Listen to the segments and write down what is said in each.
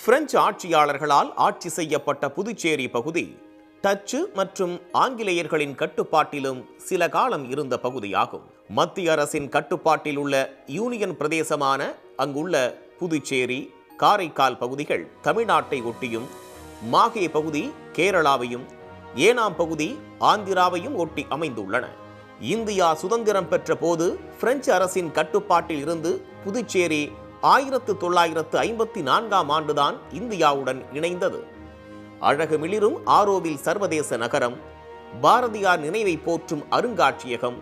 French ஆட்சியாளர்களால் ஆட்சி செய்யப்பட்ட புதுச்சேரி பகுதி டச்சு மற்றும் ஆங்கிலேயர்களின் கட்டுப்பாட்டிலும் சில காலம் இருந்த பகுதியாகும். மத்திய அரசின் கட்டுப்பாட்டில் உள்ள யூனியன் பிரதேசமான அங்குள்ள புதுச்சேரி, காரைக்கால் பகுதிகள் தமிழ்நாட்டை ஒட்டியும், மாகே பகுதி கேரளாவையும், ஏனாம் பகுதி ஆந்திராவையும் ஒட்டி அமைந்துள்ளன. இந்தியா சுதந்திரம் பெற்ற போது பிரெஞ்சு அரசின் கட்டுப்பாட்டில் இருந்து புதுச்சேரி 1954ஆம் ஆண்டுதான் இந்தியாவுடன் இணைந்தது. அழகு மிளிரும் ஆரோவில் சர்வதேச நகரம், பாரதியார் நினைவை போற்றும் அருங்காட்சியகம்,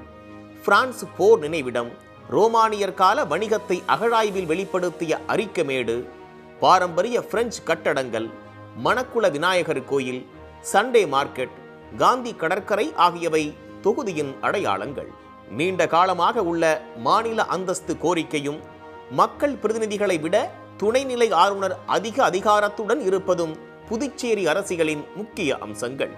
பிரான்ஸ் போர் நினைவிடம், ரோமானியர் கால வணிகத்தை அகழாய்வில் வெளிப்படுத்திய அரிக்கமேடு, பாரம்பரிய பிரெஞ்சு கட்டடங்கள், மணக்குள விநாயகர் கோயில், சண்டே மார்க்கெட், காந்தி கடற்கரை ஆகியவை தொகுதியின் அடையாளங்கள். நீண்ட காலமாக உள்ள மாநில அந்தஸ்து கோரிக்கையும், மக்கள் பிரதிநிதிகளை விட துணைநிலை ஆளுநர் அதிக அதிகாரத்துடன் இருப்பதும் புதுச்சேரி அரசியலின் முக்கிய அம்சங்கள்.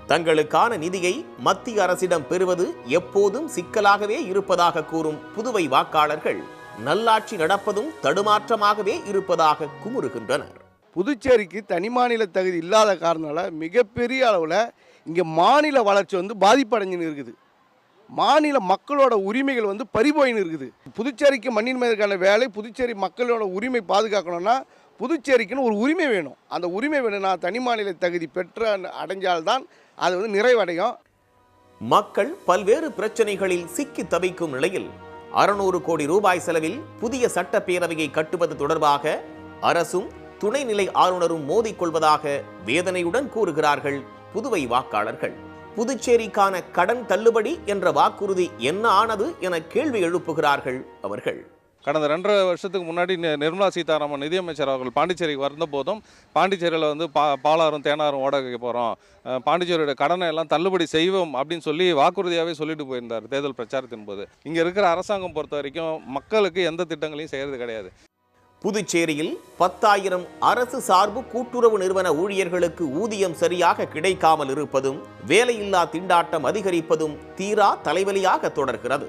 தங்களுக்கான நிதியை மத்திய அரசிடம் பெறுவது எப்போதும் சிக்கலாகவே இருப்பதாக கூறும் புதுவை வாக்காளர்கள் நல்லாட்சி நடப்பதும் தடுமாற்றமாகவே இருப்பதாக குமுறுகின்றனர். புதுச்சேரிக்கு தனி மாநில தகுதி இல்லாத காரணத்தால மிகப்பெரிய அளவில் இங்கே மாநில வளர்ச்சி பாதிப்படைஞ்சுன்னு இருக்குது. மாநில மக்களோட உரிமைகள் பறிபோயின்னு இருக்குது. புதுச்சேரிக்கு மண்ணின் மீதுக்கான வேலை, புதுச்சேரி மக்களோட உரிமை பாதுகாக்கணும்னா புதுச்சேரிக்குன்னு ஒரு உரிமை வேணும். அந்த உரிமை வேணும்னா தனி மாநில தகுதி பெற்ற அடைஞ்சால்தான் அது நிறைவடையும். மக்கள் பல்வேறு பிரச்சனைகளில் சிக்கி தவிக்கும் நிலையில் 600 கோடி ரூபாய் செலவில் புதிய சட்டப்பேரவையை கட்டுவது தொடர்பாக அரசும் துணைநிலை ஆளுநரும் மோதிக்கொள்வதாக வேதனையுடன் கூறுகிறார்கள் புதுவை வாக்காளர்கள். புதுச்சேரிக்கான கடன் தள்ளுபடி என்ற வாக்குறுதி என்ன ஆனது என கேள்வி எழுப்புகிறார்கள் அவர்கள். கடந்த 2.5 வருஷத்துக்கு முன்னாடி நிர்மலா சீதாராமன் நிதியமைச்சர் அவர்கள் பாண்டிச்சேரிக்கு வந்த போதும் பாண்டிச்சேரியில் பாலாறும் தேனாரும் ஓட வைக்க போகிறோம், பாண்டிச்சேரியோட கடனை எல்லாம் தள்ளுபடி செய்வோம் அப்படின்னு சொல்லி வாக்குறுதியாகவே சொல்லிட்டு போயிருந்தார் தேர்தல் பிரச்சாரத்தின் போது. இங்கே இருக்கிற அரசாங்கம் பொறுத்த வரைக்கும் மக்களுக்கு எந்த திட்டங்களையும் செய்கிறது கிடையாது. புதுச்சேரியில் 10,000 அரசு சார்பு கூட்டுறவு நிறுவன ஊழியர்களுக்கு ஊதியம் சரியாக கிடைக்காமல் இருப்பதும், வேலையில்லா திண்டாட்டம் அதிகரிப்பதும் தீரா தலைவலியாக தொடர்கிறது.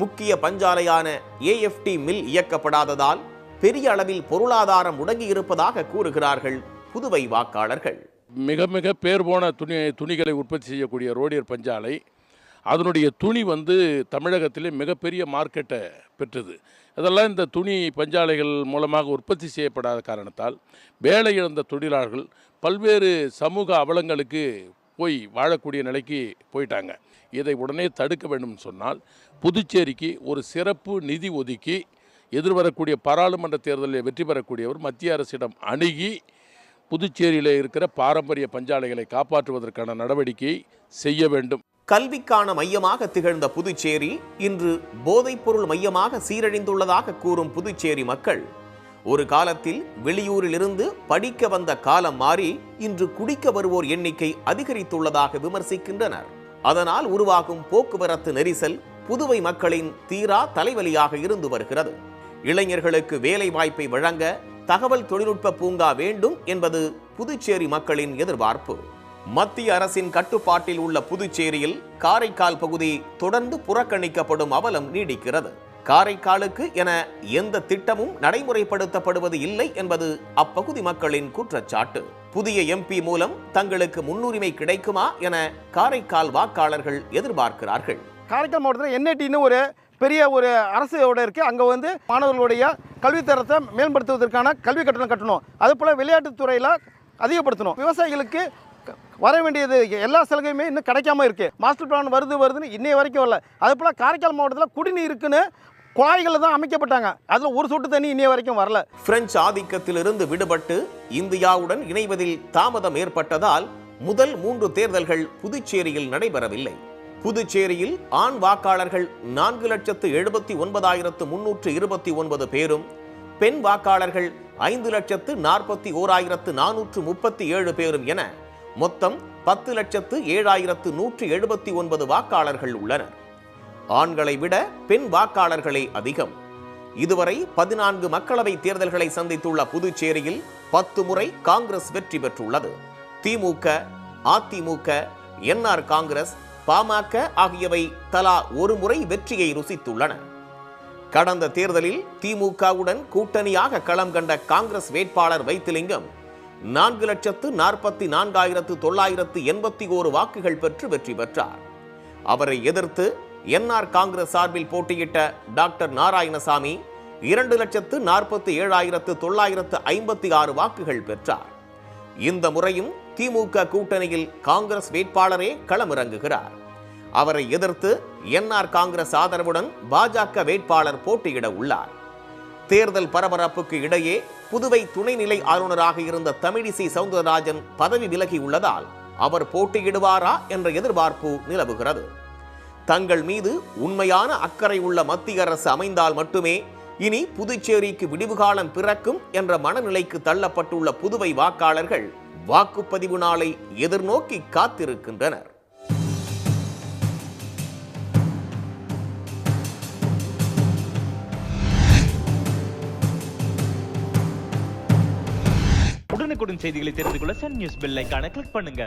முக்கிய பஞ்சாலையான AFT மில் இயக்கப்படாததால் பெரிய அளவில் பொருளாதாரம் முடங்கி இருப்பதாக கூறுகிறார்கள் புதுவை வாக்காளர்கள். மிக மிக பேர் போன துணிகளை உற்பத்தி செய்யக்கூடிய ரோடியர் பஞ்சாலை, அதனுடைய துணி தமிழகத்திலே மிகப்பெரிய மார்க்கெட்டை பெற்றது. அதெல்லாம் இந்த துணி பஞ்சாலைகள் மூலமாக உற்பத்தி செய்யப்படாத காரணத்தால் வேலை இழந்த தொழிலாளர்கள் பல்வேறு சமூக அவலங்களுக்கு போய் வாழக்கூடிய நிலைக்கு போயிட்டாங்க. இதை உடனே தடுக்க வேண்டும் சொன்னால் புதுச்சேரிக்கு ஒரு சிறப்பு நிதி ஒதுக்கி எதிர்வரக்கூடிய பாராளுமன்ற தேர்தலில் வெற்றி பெறக்கூடியவர் மத்திய அரசிடம் அணுகி புதுச்சேரியில் இருக்கிற பாரம்பரிய பஞ்சாலைகளை காப்பாற்றுவதற்கான நடவடிக்கையை செய்ய வேண்டும். கல்விக்கான மையமாக திகழ்ந்த புதுச்சேரி இன்று போதைப்பொருள் மையமாக சீரழிந்துள்ளதாக கூறும் புதுச்சேரி மக்கள், ஒரு காலத்தில் வெளியூரில் இருந்து படிக்க வந்த காலம் மாறி இன்று குடிக்க வருவோர் எண்ணிக்கை அதிகரித்துள்ளதாக விமர்சிக்கின்றனர். அதனால் உருவாகும் போக்குவரத்து நெரிசல் புதுவை மக்களின் தீரா தலைவலியாக இருந்து வருகிறது. இளைஞர்களுக்கு வேலை வாய்ப்பை வழங்க தகவல் தொழில்நுட்ப பூங்கா வேண்டும் என்பது புதுச்சேரி மக்களின் எதிர்பார்ப்பு. மத்திய அரசின் கட்டுப்பாட்டில் உள்ள புதுச்சேரியில் காரைக்கால் பகுதி தொடர்ந்து புறக்கணிக்கப்படும் அவலம் நீடிக்கிறது. காரைக்காலுக்கு என எந்த திட்டமும் நடைமுறைப்படுத்தப்படுவது இல்லை என்பது அப்பகுதி மக்களின் குற்றச்சாட்டு. புதிய MP மூலம் தங்களுக்கு முன்னுரிமை கிடைக்குமா என காரைக்கால் வாக்காளர்கள் எதிர்பார்க்கிறார்கள். காரைக்கால் மாவட்டத்தில் NITன்னு ஒரு பெரிய ஒரு அரசோட இருக்குது. அங்கே மாணவர்களுடைய கல்வித்தரத்தை மேம்படுத்துவதற்கான கல்வி கட்டணம் கட்டணும். அதுபோல் விளையாட்டுத்துறையில் அதிகப்படுத்தணும். விவசாயிகளுக்கு வர வேண்டியது எல்லா சலுகையுமே இன்னும் கிடைக்காம இருக்கு. மாஸ்டர் பிளான் வருதுன்னு இன்னைய வரைக்கும் வரல. அதுபோல் காரைக்கால் மாவட்டத்தில் குடிநீருக்குன்னு குழாய்கள் தான் அமைக்கப்பட்டாங்க. அதில் ஒரு சொட்டு தண்ணி இன்னைய வரைக்கும் வரல. பிரெஞ்சு ஆதிக்கத்திலிருந்து விடுபட்டு இந்தியாவுடன் இணைவதில் தாமதம் ஏற்பட்டதால் முதல் 3 தேர்தல்கள் புதுச்சேரியில் நடைபெறவில்லை. புதுச்சேரியில் ஆண் வாக்காளர்கள் 4,79,329 பேரும், பெண் வாக்காளர்கள் 5,41,437 பேரும் என மொத்தம் 10,07,179 வாக்காளர்கள் உள்ளனர். ஆண்களை விட பெண் வாக்காளர்களே அதிகம். இதுவரை 14 மக்களவை தேர்தல்களை சந்தித்துள்ள புதுச்சேரியில் 10 முறை காங்கிரஸ் வெற்றி பெற்றுள்ளது. திமுக, அதிமுக, NR காங்கிரஸ், பாமக ஆகியவை தலா ஒரு முறை வெற்றியை ருசித்துள்ளன. கடந்த தேர்தலில் திமுகவுடன் கூட்டணியாக களம் கண்ட காங்கிரஸ் வேட்பாளர் வைத்திலிங்கம் 4,44,981 வாக்குகள் பெற்று வெற்றி பெற்றார். அவரை எதிர்த்து என்ஆர் காங்கிரஸ் சார்பில் போட்டியிட்ட டாக்டர் நாராயணசாமி 2,47,956 வாக்குகள் பெற்றார். இந்த முறையும் திமுக கூட்டணியில் காங்கிரஸ் வேட்பாளரே களமிறங்குகிறார். அவரை எதிர்த்து என்ஆர் காங்கிரஸ் ஆதரவுடன் பாஜக வேட்பாளர் போட்டியிட உள்ளார். தேர்தல் பரபரப்புக்கு இடையே புதுவை துணைநிலை ஆளுநராக இருந்த தமிழிசை சவுந்தரராஜன் பதவி விலகி உள்ளதால் அவர் போட்டியிடுவாரா என்ற எதிர்பார்ப்பு நிலவுகிறது. தங்கள் மீது உண்மையான அக்கறை உள்ள மத்திய அரசு அமைந்தால் மட்டுமே இனி புதுச்சேரிக்கு விடிவு காலம் பிறக்கும் என்ற மனநிலைக்கு தள்ளப்பட்டுள்ள புதுவை வாக்காளர்கள் வாக்குப்பதிவு நாளை எதிர்நோக்கி காத்திருக்கின்றனர். உடனுக்குடன் செய்திகளை தெரிந்து கொள்ள சன் நியூஸ் பெல் ஐகானை கிளிக் பண்ணுங்க.